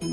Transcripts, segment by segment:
Hello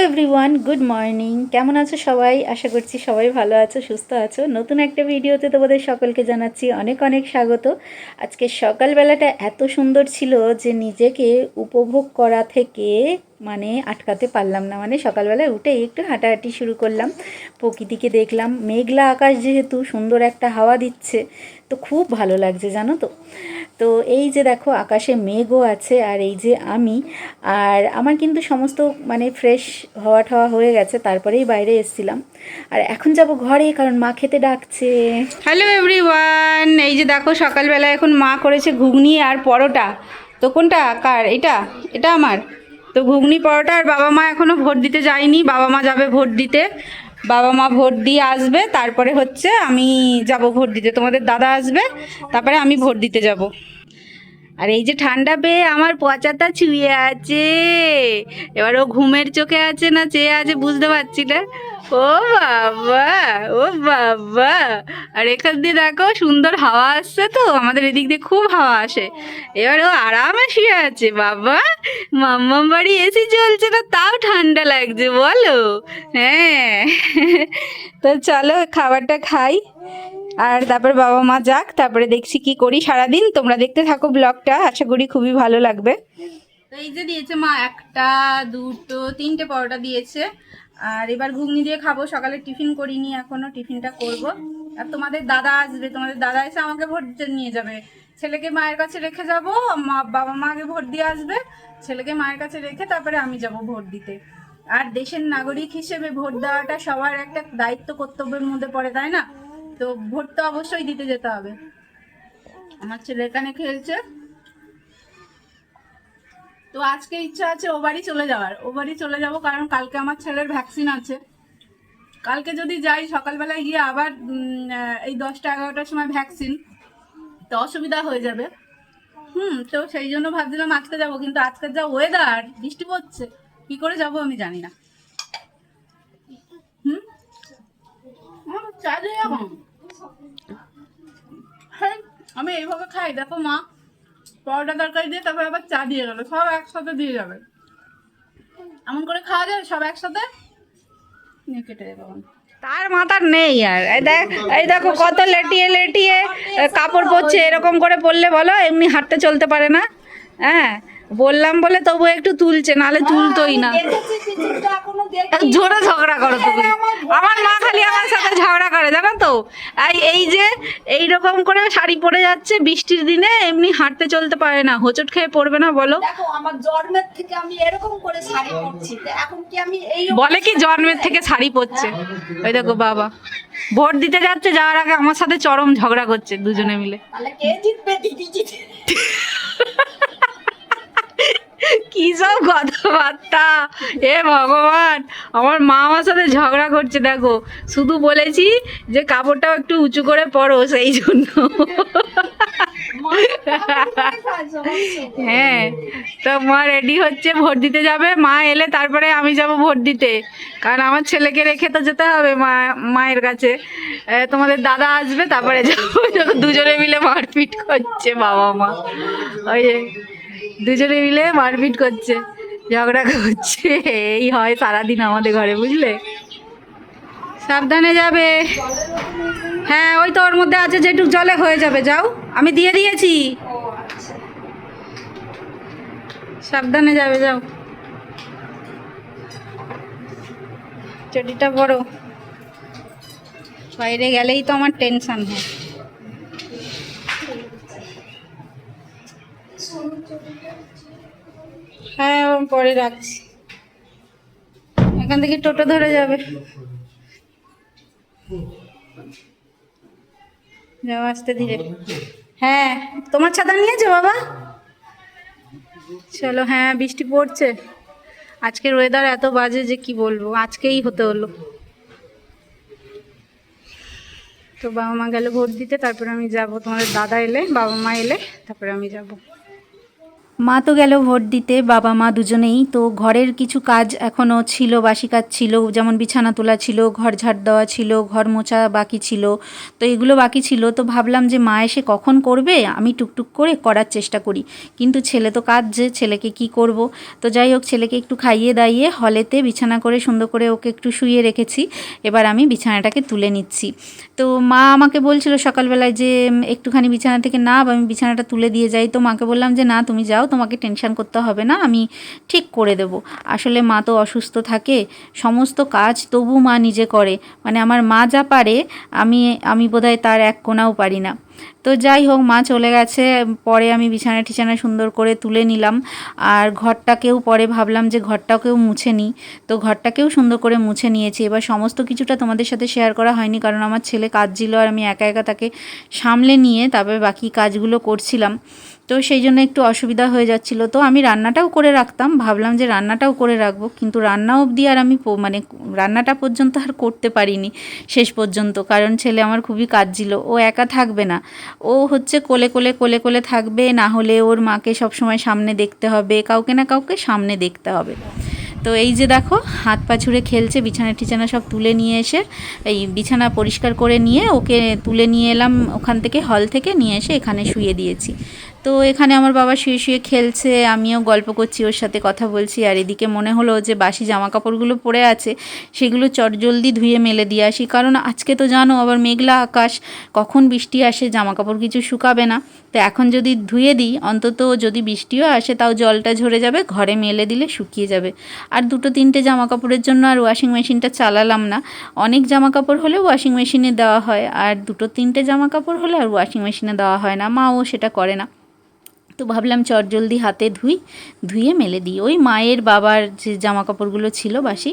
everyone, good morning. কেমন আছো সবাই? আশা করছি সবাই ভালো আছো, সুস্থ আছো। নতুন একটা ভিডিওতে তোমাদের সকলকে জানাচ্ছি অনেক অনেক স্বাগত। আজকে সকালবেলাটা এত সুন্দর ছিল যে নিজেকে উপভোগ করা থেকে আটকাতে পারলাম না। সকালবেলায় উঠেই একটু হাঁটাহাঁটি শুরু করলাম, প্রকৃতিকে দেখলাম। মেঘলা আকাশ, যেহেতু সুন্দর একটা হাওয়া দিচ্ছে, তো খুব ভালো লাগছে জানো তো। তো এই যে দেখো, আকাশে মেঘও আছে, আর এই যে আমি, আর আমার কিন্তু সমস্ত ফ্রেশ হওয়া ঠাওয়া হয়ে গেছে, তারপরেই বাইরে এসেছিলাম। আর এখন যাব ঘরে, কারণ মা খেতে ডাকছে। হ্যালো এভরিওয়ান, এই যে দেখো সকালবেলা এখন মা করেছে ঘুগনি আর পরোটা। তো কোনটা কার? এটা এটা আমার। তো ঘুগনি পরোটা। আর বাবা মা এখনও ভোট দিতে যায়নি, বাবা মা যাবে ভোট দিতে। বাবা মা ভোট দিয়ে আসবে, তারপরে হচ্ছে আমি যাব ভোট দিতে। তোমাদের দাদা আসবে, তারপরে আমি ভোট দিতে যাব। আর এই যে ঠান্ডা পেয়ে আমার পচাটা ছুঁয়ে আছে। এবার ও ঘুমের চোখে আছে না চেয়ে আছে বুঝতে পারছি না। ও বাবা, ও বাবা। আর এখান দিয়ে দেখো সুন্দর হাওয়া আসছে, তো আমাদের এদিক দিয়ে খুব হাওয়া আসে। এবার ও আরামে শুয়ে আছে। বাবা, মাম্মাম বাড়ি এসি চলছে না, তাও ঠান্ডা লাগছে বলো। হ্যাঁ, তো চলো খাবারটা খাই, আর তারপর বাবা মা যাক, তারপরে দেখছি কি করি সারাদিন। তোমরা দেখতে থাকো ব্লগটা, আশা করি খুবই ভালো লাগবে। তো এই যে দিয়েছে মা, একটা দুটো তিনটে পরোটা দিয়েছে। আর এবার ঘুগনি দিয়ে খাবো। সকালে টিফিন করিনি, এখনো টিফিনটা করব। আর তোমাদের দাদা আসবে, তোমাদের দাদা এসে আমাকে ভোট দিতে নিয়ে যাবে। ছেলেকে মায়ের কাছে রেখে যাব, বাবা মা আগে ভোট দিয়ে আসবে, ছেলেকে মায়ের কাছে রেখে তারপরে আমি যাব ভোট দিতে। আর দেশের নাগরিক হিসেবে ভোট দেওয়াটা সবার একটা দায়িত্ব, কর্তব্যের মধ্যে পড়ে, তাই না? তো ভোট তো অবশ্যই দিতে যেতে হবে। আমার ছেলে এখানে খেলছে, তো আজকে ইচ্ছা আছে ও বাড়ি চলে যাওয়ার। ও বাড়ি চলে যাব, কারণ কালকে আমার ছেলের ভ্যাকসিন আছে। কালকে যদি যাই সকালবেলায় গিয়ে আবার এই 10টা 11টার সময় ভ্যাকসিন, তো অসুবিধা হয়ে যাবে। তো সেই জন্য ভাবছিলাম আজকে যাব, কিন্তু আজকের যা ওয়েদার, বৃষ্টি পড়ছে, কি করে যাব আমি জানি না। চা দিয়ে এখন আমি এইভাবে খাই, দেখো মা পরোটা তরকারি দিয়ে তারপরে আবার চা দিয়ে গেল, সব একসাথে দিয়ে যাবে। এমন করে খাওয়া যাবে সব একসাথে? কেটে দেবো। তার মাথার নেই। আর এই দেখো কত লেটিয়ে লেটিয়ে কাপড় পরছে। এরকম করে পরলে বলো, এমনি হাঁটতে চলতে পারে না। হ্যাঁ, বললাম বলে তবু একটু তুলছে, নাহলে তুলতোই না। জোরে ঝগড়া করো তুমি। আমার মা খালি আমার সাথে ঝগড়া করে, জানো তো। এই যে এইরকম করে শাড়ি পরে যাচ্ছে বৃষ্টির দিনে, এমনি হাঁটতে চলতে পারে না। হোঁচট খেয়ে পড়বে না বলো? দেখো আমার জন্মের থেকে আমি এরকম করে শাড়ি পরছি, এখন কি আমি এই বলে কি জন্মের থেকে শাড়ি পরছে? ওই দেখো বাবা ভোট দিতে যাচ্ছে, যাওয়ার আগে আমার সাথে চরম ঝগড়া করছে দুজনে মিলে। তাহলে কে জিতবে? দিদি জিতবে। কি সব কথাবার্তা, এ ভগবান। আমার মা আমার সাথে ঝগড়া করছে, দেখো। শুধু বলেছি যে কাপড়টাও একটু উঁচু করে পরো, সেই জন্য। হ্যাঁ, তো মা রেডি হচ্ছে, ভোট দিতে যাবে। মা এলে তারপরে আমি যাব ভোট দিতে, কারণ আমার ছেলেকে রেখে তো যেতে হবে মায়ের কাছে। তোমাদের দাদা আসবে, তারপরে যাবো। দুজনে মিলে মারপিট করছে বাবা মা, ওই দুজনে মিলে মারপিট করছে, ঝগড়া করছে। এই হয় সারাদিন আমাদের ঘরে, বুঝলে। সাবধানে যাবে। হ্যাঁ, ওই তো ওর মধ্যে আছে, যেটুক জলে হয়ে যাবে। যাও, আমি দিয়ে দিয়েছি। সাবধানে যাবে, যাও। চটিটা বড়, বাইরে গেলেই তো আমার টেনশন হয়। হ্যাঁ পরে রাখছি, এখান থেকে টোটো ধরে যাবে। যাও আস্তে ধীরে। হ্যাঁ তোমার ছাতা নিয়েছো বাবা? চলো। হ্যাঁ বৃষ্টি পড়ছে, আজকের ওয়েদার এত বাজে যে কি বলবো, আজকেই হতে হলো। তো বাবা মা গেল ভোট দিতে, তারপরে আমি যাব, তোমাদের দাদা এলে বাবা মা এলে তারপরে আমি যাব। মা তো গেল ভোট দিতে, বাবা মা দুজনেই। তো ঘরের কিছু কাজ এখনও ছিল, বাসি কাজ ছিল, যেমন বিছানা তোলা ছিল, ঘর ঝাড় দেওয়া ছিল, ঘর মোছা বাকি ছিল। তো এগুলো বাকি ছিল, তো ভাবলাম যে মা এসে কখন করবে, আমি টুকটুক করে করার চেষ্টা করি। কিন্তু ছেলে তো কাজ, যে ছেলেকে কি করব। তো যাই হোক, ছেলেকে একটু খাইয়ে দাইয়ে হলেতে বিছানা করে সুন্দর করে ওকে একটু শুইয়ে রেখেছি। এবার আমি বিছানাটাকে তুলে নিচ্ছি। তো মা আমাকে বলছিল সকালবেলায় যে একটুখানি বিছানা থেকে নাম, আমি বিছানাটা তুলে দিয়ে যাই। তো মাকে বললাম যে না তুমি যাও, তোমাকে টেনশন করতে হবে না, আমি ঠিক করে দেব। আসলে মা তো অসুস্থ থাকে, সমস্ত কাজ তবু মা নিজে করে, মানে আমার মা যা পারে আমি বোধহয় তার এক কোণাও পারি না। তো যাই হোক, মা চলে গেছে, পরে আমি বিছানা টিছানা সুন্দর করে তুলে নিলাম। আর ঘরটাকেও পরে ভাবলাম যে ঘরটাকেও মুছে নিই, তো ঘরটাকেও সুন্দর করে মুছে নিয়েছি। এবার সমস্ত কিছুটা তোমাদের সাথে শেয়ার করা হয়নি, কারণ আমার ছেলে কাজ ছিল আর আমি একা একা তাকে সামলে নিয়ে তারপরে বাকি কাজগুলো করছিলাম। তো সেই জন্য একটু অসুবিধা হয়ে যাচ্ছিল। তো আমি রান্নাটাও করে রাখতাম, ভাবলাম যে রান্নাটাও করে রাখবো, কিন্তু রান্না অবধি আর আমি মানে রান্নাটা পর্যন্ত আর করতে পারিনি শেষ পর্যন্ত, কারণ ছেলে আমার খুবই কাজ ছিল। ও একা থাকবে না, ও হচ্ছে কোলে কোলে কোলে কোলে থাকবে, না হলে ওর মাকে সবসময় সামনে দেখতে হবে, কাউকে না কাউকে সামনে দেখতে হবে। তো এই যে দেখো হাত পা ছুঁড়ে খেলছে, বিছানা টিছানা সব তুলে নিয়ে এসে এই বিছানা পরিষ্কার করে নিয়ে ওকে তুলে নিয়ে এলাম ওখান থেকে, হল থেকে নিয়ে এসে এখানে শুয়ে দিয়েছি। তো এখানে আমার বাবা শুয়ে শুয়ে খেলছে, আমিও গল্প করছি, ওর সাথে কথা বলছি। আর এদিকে মনে হলো যে বাসি জামা কাপড়গুলো পরে আছে সেগুলো চটজলদি ধুয়ে মেলে দিয়ে আসি, কারণ আজকে তো জানো আবার মেঘলা আকাশ, কখন বৃষ্টি আসে, জামা কাপড় কিছু শুকাবে না। তো এখন যদি ধুয়ে দিই, অন্তত যদি বৃষ্টিও আসে তাও জলটা ঝরে যাবে, ঘরে মেলে দিলে শুকিয়ে যাবে। আর দুটো তিনটে জামা কাপড়ের জন্য আর ওয়াশিং মেশিনটা চালালাম না। অনেক জামা কাপড় হলে ওয়াশিং মেশিনে দেওয়া হয়, আর দুটো তিনটে জামা কাপড় হলে আর ওয়াশিং মেশিনে দেওয়া হয় না, মাও সেটা করে না। তো ভাবলাম চটজলদি হাতে ধুয়ে মেলে দিই, ওই মায়ের বাবার যে জামা কাপড়গুলো ছিল বাসি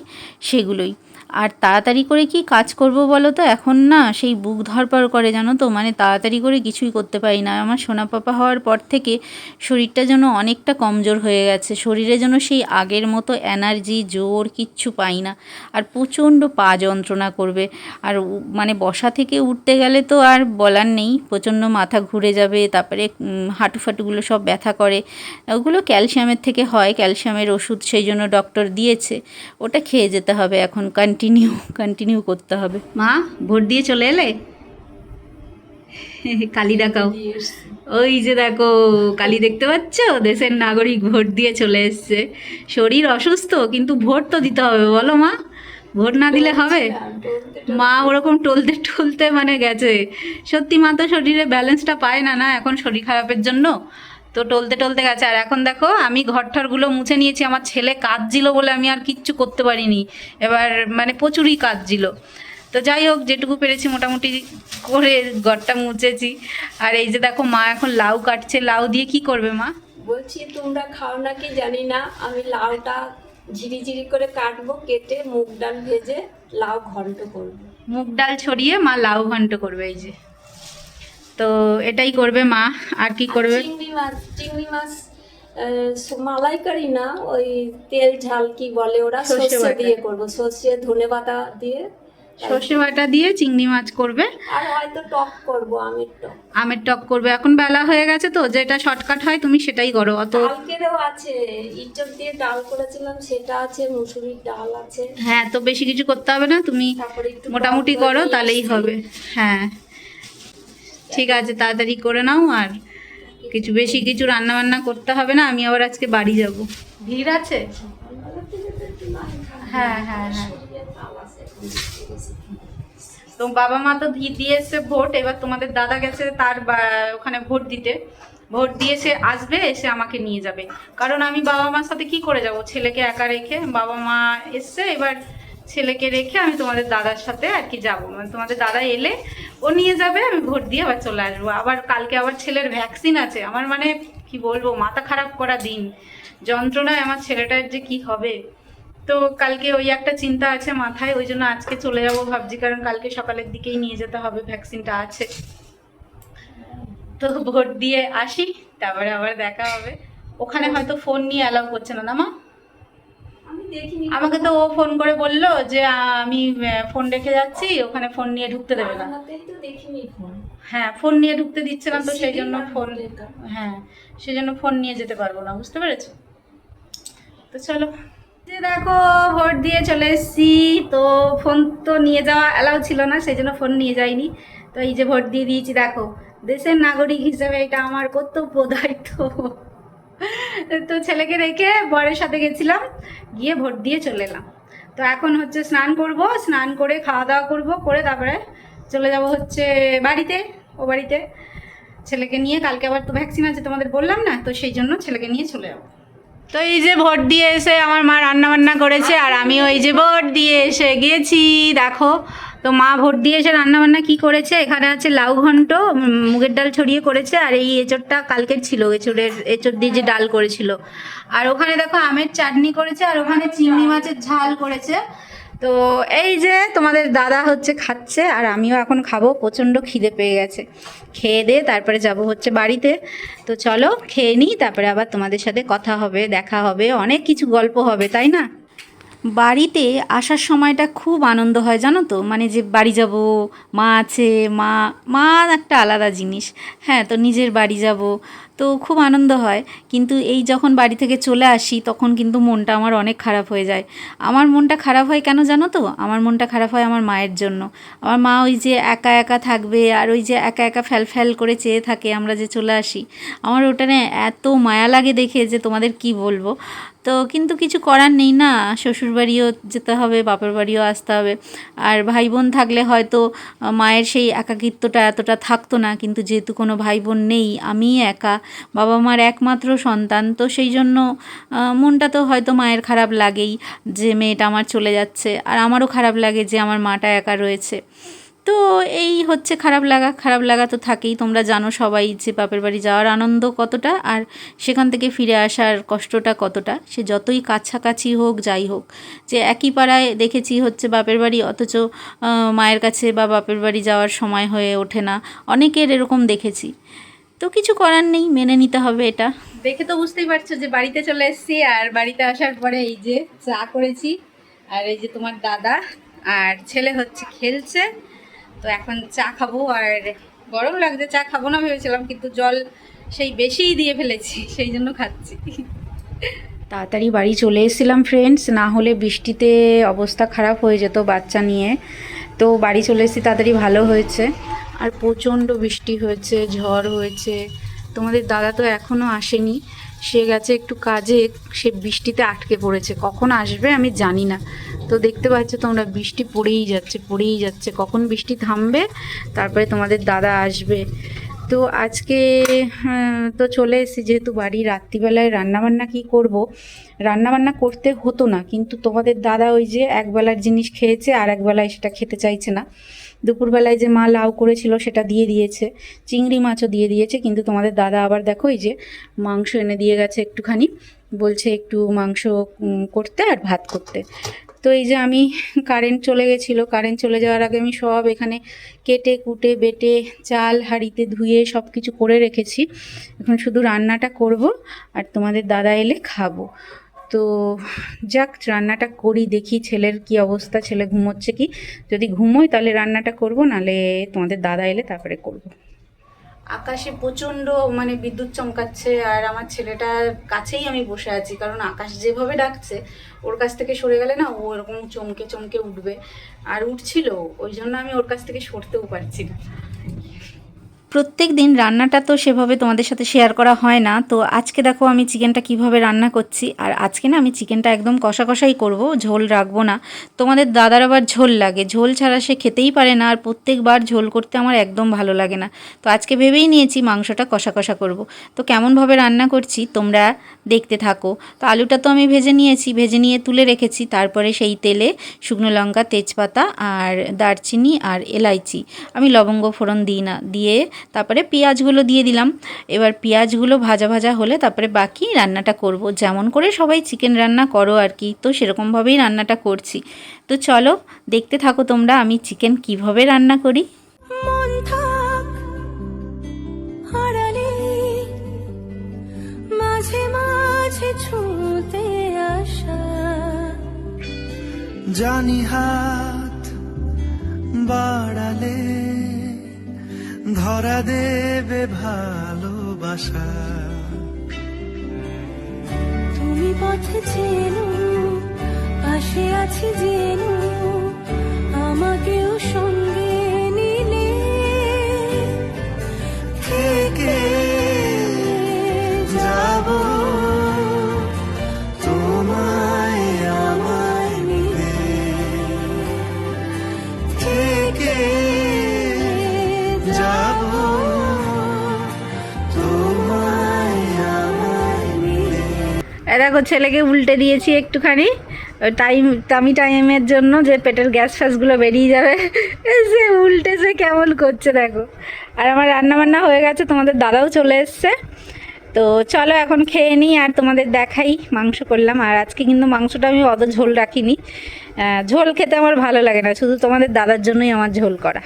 সেগুলোই। আর তাড়াতাড়ি করে কি কাজ করব বলো তো, এখন না সেই বুক ধরপড় করে জানো তো, মানে তাড়াতাড়ি করে কিছুই করতে পারি না। আমার সোনা পাপা হওয়ার পর থেকে শরীরটা যেন অনেকটা কমজোর হয়ে গেছে, শরীরে যেন সেই আগের মতো এনার্জি জোর কিচ্ছু পাই না, আর প্রচণ্ড পা যন্ত্রণা করবে। আর মানে বসা থেকে উঠতে গেলে তো আর বলার নেই, প্রচণ্ড মাথা ঘুরে যাবে, তারপরে হাঁটু ফাটুগুলো সব ব্যথা করে। ওগুলো ক্যালসিয়ামের থেকে হয়, ক্যালসিয়ামের ওষুধ সেই জন্য ডক্টর দিয়েছে, ওটা খেয়ে যেতে হবে এখন, কন্টিনিউ করতে হবে। মা ভোট দিয়ে চলে এলে? কালি দেখাও, ওই যে দেখো কালি দেখতে পাচ্ছ, দেশের নাগরিক ভোট দিয়ে চলে এসছে। শরীর অসুস্থ কিন্তু ভোট তো দিতে হবে, বলো মা, ভোট না দিলে হবে? মা ওরকম টলতে টলতে মানে গেছে, সত্যি মা তো শরীরে ব্যালেন্সটা পায় না, এখন শরীর খারাপের জন্য, তো টলতে টলতে গেছে। আর এখন দেখো আমি ঘরটারগুলো মুছে নিয়েছি, আমার ছেলে কাঁদছিল বলে আমি আর কিচ্ছু করতে পারিনি, এবার মানে প্রচুরই কাঁদছিল। তো যাই হোক, যেটুকু পেরেছি মোটামুটি করে ঘরটা মুছেছি। আর এই যে দেখো মা এখন লাউ কাটছে, লাউ দিয়ে কি করবে মা? বলছি তোমরা খাও নাকি জানি না, আমি লাউটা ঝিরি করে কাটবো, কেটে মুগ ডাল ভেজে লাউ ঘন্ট করবো। মুগ ডাল ছড়িয়ে মা লাউ ঘন্ট করবে, এই যে, তো এটাই করবে মা। আর কি করবে? চিংড়ি মাছ মালাইকারি না, ওই তেল ঝাল কি বলে ওরা, সর্ষে দিয়ে করবো, সর্ষে ধনে পাতা দিয়ে, সর্ষে বাটা দিয়ে চিংড়ি মাছ করবে। আর হয়তো টক করবো, আমের টক করবে। এখন বেলা হয়ে গেছে তো, যেটা শর্টকাট হয় তুমি সেটাই করো। অত কালকেরও আছে, ইঁচড় দিয়ে ডাল করেছিলাম সেটা আছে, মুসুরির ডাল আছে। হ্যাঁ, তো বেশি কিছু করতে হবে না, তুমি মোটামুটি করো তাহলেই হবে। হ্যাঁ ঠিক আছে, তাড়াতাড়ি করে নাও, আর বেশি কিছু রান্না বান্না করতে হবে না, আমি আবার আজকে বাড়ি যাব, ভিড় আছে। হ্যাঁ হ্যাঁ হ্যাঁ, তো বাবা মা তো দিয়ে এসছে ভোট, এবার তোমাদের দাদা গেছে তার ওখানে ভোট দিতে, ভোট দিয়ে সে আসবে, এসে আমাকে নিয়ে যাবে, কারণ আমি বাবা মার সাথে কি করে যাব, ছেলেকে একা রেখে। বাবা মা এসছে, এবার ছেলেকে রেখে আমি তোমাদের দাদার সাথে আর কি যাবো, মানে তোমাদের দাদা এলে ও নিয়ে যাবে, আমি ভোট দিয়ে আবার চলে আসবো। আবার কালকে আবার ছেলের ভ্যাকসিন আছে। আমার মানে কি বলবো, মাথা খারাপ করা দিন, যন্ত্রণায় আমার ছেলেটার যে কি হবে। তো কালকে ওই একটা চিন্তা আছে মাথায়, ওই জন্য আজকে চলে যাবো ভাবছি, কারণ কালকে সকালের দিকেই নিয়ে যেতে হবে, ভ্যাকসিনটা আছে। তো ভোট দিয়ে আসি, তারপরে আবার দেখা হবে। ওখানে হয়তো ফোন নিয়ে অ্যালাউ করছে না, না মা? আমি দেখিনি। আমাকে তো ও ফোন করে বললো যে আমি ফোন রেখে যাচ্ছি, ওখানে ফোন নিয়ে ঢুকতে দেবে না। হাতেই তো দেখিনি ফোন। হ্যাঁ, ফোন নিয়ে ঢুকতে দিচ্ছে না, তো সেই জন্য ফোন, হ্যাঁ সেই জন্য ফোন নিয়ে যেতে পারবো না, বুঝতে পেরেছো? তো চলো, যে দেখো ভোট দিয়ে চলে এসেছি। তো ফোন তো নিয়ে যাওয়া অ্যালাউ ছিল না, সেই জন্য ফোন নিয়ে যাইনি। তো এই যে ভোট দিয়ে দিয়েছি, দেখো দেশের নাগরিক হিসেবে এটা আমার কর্তব্য, দায়িত্ব। তো ছেলেকে রেখে বরের সাথে গেছিলাম, গিয়ে ভোট দিয়ে চলে এলাম। তো এখন হচ্ছে স্নান করব, স্নান করে খাওয়া দাওয়া করব, করে তারপরে চলে যাব হচ্ছে বাড়িতে, ও বাড়িতে ছেলেকে নিয়ে। কালকে আবার তো ভ্যাকসিন আছে তোমাদের বললাম না, তো সেই জন্য ছেলেকে নিয়ে চলে যাবো। তো এই যে ভোট দিয়ে এসে আমার মা রান্না বান্না করেছে, আর আমিও এই যে ভোট দিয়ে এসে গেছি, দেখো। তো মা ভোট দিয়ে এসে রান্না বান্না কি করেছে, এখানে আছে লাউ ঘন্ট, মুগের ডাল ছড়িয়ে করেছে, আর এই এঁচড়টা কালকের ছিল, এঁচড় দিয়ে যে ডাল করেছিল। আর ওখানে দেখো আমের চাটনি করেছে, আর ওখানে চিংড়ি মাছের ঝাল করেছে। তো এই যে তোমাদের দাদা হচ্ছে খাচ্ছে, আর আমিও এখন খাবো, প্রচণ্ড খিদে পেয়ে গেছে। খেয়ে দিয়ে তারপরে যাব হচ্ছে বাড়িতে। তো চলো খেয়ে নিই, তারপরে আবার তোমাদের সাথে কথা হবে, দেখা হবে, অনেক কিছু গল্প হবে, তাই না? বাড়িতে আসার সময়টা খুব আনন্দ হয় জানো তো, মানে যে বাড়ি যাব, মা আছে, মা মা একটা আলাদা জিনিস। হ্যাঁ, তো নিজের বাড়ি যাব, তো খুব আনন্দ হয়। কিন্তু এই যখন বাড়ি থেকে চলে আসি, তখন কিন্তু মনটা আমার অনেক খারাপ হয়ে যায়। আমার মনটা খারাপ হয় কেন জানো তো? আমার মনটা খারাপ হয় আমার মায়ের জন্য। আমার মা ওই যে একা একা থাকবে, আর ওই যে একা একা ফ্যাল ফ্যাল করে চেয়ে থাকে আমরা যে চলে আসি। আমার ওটা না এত মায়া লাগে দেখে যে তোমাদের কি বলবো। তো কিন্তু কিছু করার নেই না, শ্বশুরবাড়িও যেতে হবে, বাপের বাড়িও আসতে হবে। আর ভাই বোন থাকলে হয়তো মায়ের সেই একাকিত্বটা এতটা থাকতো না, কিন্তু যেহেতু কোনো ভাই বোন নেই, আমিই একা, বাবা মার একমাত্র সন্তান, তো সেই জন্য মনটা তো হয়তো মায়ের খারাপ লাগেই যে মেয়েটা আমার চলে যাচ্ছে, আর আমারও খারাপ লাগে যে আমার মাটা একা রয়েছে। তো এই হচ্ছে খারাপ লাগা তো থাকেই। তোমরা জানো সবাই যে বাপের বাড়ি যাওয়ার আনন্দ কতটা, আর সেখান থেকে ফিরে আসার কষ্টটা কতটা। সে যতই কাছাকাছি হোক, যাই হোক, যে একই পাড়ায় দেখেছি হচ্ছে বাপের বাড়ি, অথচ মায়ের কাছে বা বাপের বাড়ি যাওয়ার সময় হয়ে ওঠে না, অনেকের এরকম দেখেছি। তো কিছু করার নেই, মেনে নিতে হবে এটা। দেখে তো বুঝতেই পারছো যে বাড়িতে চলে এসেছি, আর বাড়িতে আসার পরে এই যে চা করেছি, আর এই যে তোমার দাদা আর ছেলে হচ্ছে খেলছে। তো এখন চা খাবো, আর গরম লাগছে, চা খাবো না ভেবেছিলাম, কিন্তু জল সেই বেশিই দিয়ে ফেলেছি, সেই জন্য খাচ্ছি। তাড়াতাড়ি বাড়ি চলে এসেছিলাম ফ্রেন্ডস, না হলে বৃষ্টিতে অবস্থা খারাপ হয়ে যেত বাচ্চা নিয়ে। তো বাড়ি চলে এসেছি তাড়াতাড়ি, ভালো হয়েছে। আর প্রচণ্ড বৃষ্টি হয়েছে, ঝড় হয়েছে। তোমাদের দাদা তো এখনও আসেনি, সে গেছে একটু কাজে, সে বৃষ্টিতে আটকে পড়েছে, কখন আসবে আমি জানি না। তো দেখতে পাচ্ছ তোমরা, বৃষ্টি পড়েই যাচ্ছে, কখন বৃষ্টি থামবে তারপরে তোমাদের দাদা আসবে। তো আজকে তো চলে এসেছি যেহেতু বাড়ি, রাত্রিবেলায় রান্নাবান্না কি করব, রান্নাবান্না করতে হতো না, কিন্তু তোমাদের দাদা ওই যে একবেলার জিনিস খেয়েছে, আর একবেলায় সেটা খেতে চাইছে না। দুপুরবেলায় যে মা লাউ করেছিল সেটা দিয়ে দিয়েছে, চিংড়ি মাছও দিয়ে দিয়েছে, কিন্তু তোমাদের দাদা আবার দেখো এই যে মাংস এনে দিয়ে গেছে একটুখানি, বলছে একটু মাংস করতে আর ভাত করতে। তো এই যে আমি, কারেন্ট চলে গেছিলো, কারেন্ট চলে যাওয়ার আগে আমি সব এখানে কেটে কুটে বেটে চাল হাঁড়িতে ধুয়ে সব কিছু করে রেখেছি। এখন শুধু রান্নাটা করব, আর তোমাদের দাদা এলে খাবো। তো যাক, রান্নাটা করি, দেখি ছেলের কি অবস্থা, ছেলে ঘুমোচ্ছে কি, যদি ঘুমোয় তাহলে রান্নাটা করব, নালে তোমাদের দাদা এলে তারপরে করব। আকাশে প্রচণ্ড মানে বিদ্যুৎ চমকাচ্ছে, আর আমার ছেলেটার কাছেই আমি বসে আছি, কারণ আকাশ যেভাবে ডাকছে, ওর কাছ থেকে সরে গেলে না ও এরকম চমকে চমকে উঠবে, আর উঠছিল, ওই জন্য আমি ওর কাছ থেকে সরতেও পারছি না। প্রত্যেক দিন রান্নাটা তো সেভাবে তোমাদের সাথে শেয়ার করা হয় না। তো আজকে দেখো আমি চিকেনটা কিভাবে রান্না করছি। আর আজকে না আমি চিকেনটা একদম কষা কষাই করব, ঝোল রাখবো না। তোমাদের দাদার আবার ঝোল লাগে, ঝোল ছাড়া সে খেতেই পারে না। আর প্রত্যেকবার ঝোল করতে আমার একদম ভালো লাগে না। তো আজকে ভেবেই নিয়েছি মাংসটা কষা কষা করব। তো কেমনভাবে রান্না করছি তোমরা দেখতে থাকো। তো আলুটা তো আমি ভেজে নিয়েছি, ভেজে নিয়ে তুলে রেখেছি। তারপরে সেই তেলে শুকনো লঙ্কা, তেজপাতা আর দারচিনি আর এলাইচি, আমি লবঙ্গ ফোড়ন দিই না, দিয়ে তারপরে পেঁয়াজগুলো দিয়ে দিলাম। এবার পেঁয়াজগুলো ভাজা ভাজা হলে তারপরে বাকি রান্নাটা করব, যেমন করে সবাই চিকেন রান্না করো আর কি। তো সেরকমভাবেই রান্নাটা করছি। তো চলো দেখতে থাকো তোমরা আমি চিকেন কিভাবে রান্না করি। মাঝে মাঝে ছুঁতে আসা, জানি হাত বাড়ালে ধরা দেবে ভালোবাসা। তুমি পথে চেনো, পাশে আছি জেনো, আমাকেও সঙ্গে নিলে থেকে যাব তোমায় আমার নিলে, থেকে যাব তোমায় আমার নিলে। দেখো ছেলেকে উল্টে দিয়েছি একটুখানি টাইমের জন্য, যে পেটের গ্যাস ফ্যাসগুলো বেরিয়ে যাবে। সে উল্টেছে কেমন করছে দেখো। আর আমার রান্নাবান্না হয়ে গেছে, তোমাদের দাদাও চলে এসছে। তো চলো এখন খেয়ে নিই আর তোমাদের দেখাই। মাংস করলাম, আর আজকে কিন্তু মাংসটা আমি অত ঝোল রাখিনি। ঝোল খেতে আমার ভালো লাগে না, শুধু তোমাদের দাদার জন্যই আমার ঝোল করা।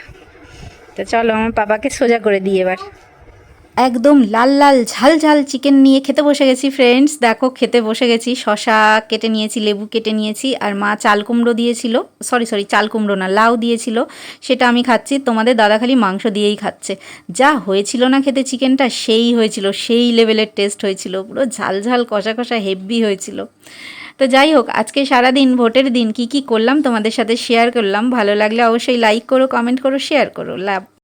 তো চলো আমার পাপাকে সোজা করে দিই এবার। একদম লাল লাল ঝাল ঝাল চিকেন নিয়ে খেতে বসে গেছি ফ্রেন্ডস। দেখো খেতে বসে গেছি, শশা কেটে নিয়েছি, লেবু কেটে নিয়েছি, আর মা চাল কুমড়ো দিয়েছিল, সরি চাল কুমড়ো না, লাউ দিয়েছিল, সেটা আমি খাচ্ছি। তোমাদের দাদা খালি মাংস দিয়েই খাচ্ছে। যা হয়েছিল না খেতে চিকেনটা, সেই হয়েছিল, সেই লেভেলের টেস্ট হয়েছিল, পুরো ঝাল ঝাল কষা কষা হেভি হয়েছিল। তো যাই হোক, আজকে সারাদিন ভোটের দিন কি কি করলাম তোমাদের সাথে শেয়ার করলাম। ভালো লাগলে অবশ্যই লাইক করো, কমেন্ট করো, শেয়ার করো। লাভ।